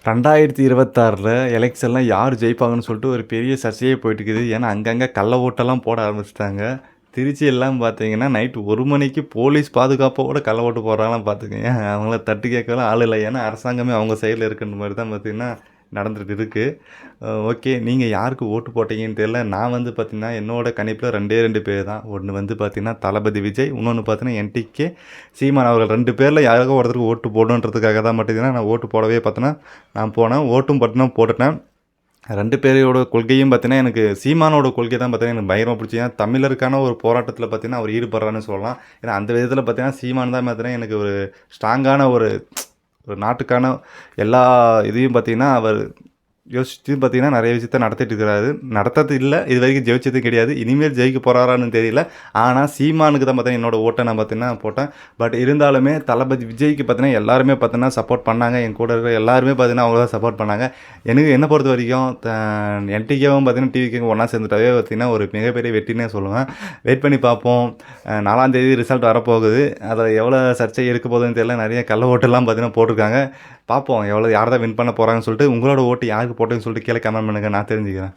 2026ல எலெக்ஷன்ல யார் ஜெயிப்பாங்கன்னு சொல்லிட்டு ஒரு பெரிய சர்ச்சையே போயிட்டு இருக்குது. ஏன்னா, அங்கங்க கள்ள ஓட்டெல்லாம் போட ஆரம்பிச்சுட்டாங்க. திருச்சி எல்லாம் பார்த்தீங்கன்னா, நைட் 1 மணிக்கு போலீஸ் பாதுகாப்போட கள்ள ஓட்டு போடுறாங்கலாம் பார்த்துக்கங்க. அவங்கள தட்டி கேட்கலாம் ஆள் இல்ல. ஏன்னா, அரசாங்கமே அவங்க சைடுல இருக்குன்ற மாரி தான் பார்த்தீங்கன்னா, நடந்துட்டு இருக்கு. ஓகே. நீங்க யாருக்கு ஓட்டு போட்டீங்கன்னு தெரியல. நான் வந்து பார்த்தீங்கன்னா, என்னோட கணிப்புல 2 பேர் தான். ஒண்ணு வந்து பார்த்தீங்கன்னா, தளபதி விஜய். இன்னொன்னு பார்த்தீங்கன்னா, என்.டி.கே. சீமான் அவர்கள் 2 பேர்ல யாருக்கோ ஒருத்தருக்கு ஓட்டு போடணுன்றதுக்காக தான் பார்த்தீங்கன்னா, நான் ஓட்டு போடவே பார்த்தீங்கன்னா, நான் போனேன். ஓட்டும் பார்த்தீங்கன்னா போட்டுட்டேன். 2 பேரோட கொள்கையும் பார்த்தீங்கன்னா, எனக்கு சீமானோட கொள்கை தான் பார்த்தீங்கன்னா, எனக்கு பயங்கரமா பிடிச்சது. ஏன்னா, தமிழருக்கான ஒரு போராட்டத்தில பார்த்தீங்கன்னா, அவர் ஈடுபடுறாருன்னு சொல்லலாம். ஏன்னா, அந்த விதத்தில பார்த்தீங்கன்னா, சீமான் தான் பார்த்தீங்கன்னா, எனக்கு ஒரு ஸ்ட்ராங்கான ஒரு ஒரு நாட்டுக்கான எல்லா இதையும் பார்த்தீங்கன்னா, அவர் யோசிச்சு பார்த்தீங்கன்னா, நிறைய விஷயத்த நடத்திட்டு இருக்கிறாரு. நடத்துறது இல்ல. இதுவரைக்கும் ஜெயிச்சதும் கிடையாது. இனிமேல் ஜெயிக்க போறாரான்னு தெரியல. ஆனா, சீமானுக்கு தான் பார்த்தீங்கன்னா, என்னோட ஓட்ட நான் பார்த்தீங்கன்னா போட்டேன். பட் இருந்தாலுமே தளபதி விஜய்க்கு பார்த்தீங்கன்னா, எல்லாருமே பார்த்தீங்கன்னா சப்போர்ட் பண்ணாங்க. என் கூட இருக்கிற எல்லாருமே பார்த்தீங்கன்னா, அவங்க தான் சப்போர்ட் பண்ணாங்க. எனக்கு என்ன பொறுத்த வரைக்கும் என்.டி.கேவும் பார்த்தீங்கன்னா, டிவிகேவும் ஒண்ணா சேர்ந்துட்டாவே பார்த்தீங்கன்னா, ஒரு மிகப்பெரிய வெற்றின்னே சொல்லுவேன். வெயிட் பண்ணி பார்ப்போம். 4ஆம் தேதி ரிசல்ட் வரப்போகுது. அதில எவ்வளோ சர்ச்சை இருக்க போகுதுன்னு தெரியல. நிறைய கள்ள ஓட்டெல்லாம் பார்த்தீங்கன்னா போட்டிருக்காங்க. பார்ப்போம் யார் தான் வின் பண்ண போகிறாங்கன்னு சொல்லிட்டு. உங்களோட ஓட்டு யாருக்கு போட்டேன்னு சொல்லிட்டு கீழே கமெண்ட் பண்ணுங்க. நான் தெரிஞ்சுக்கிறேன்.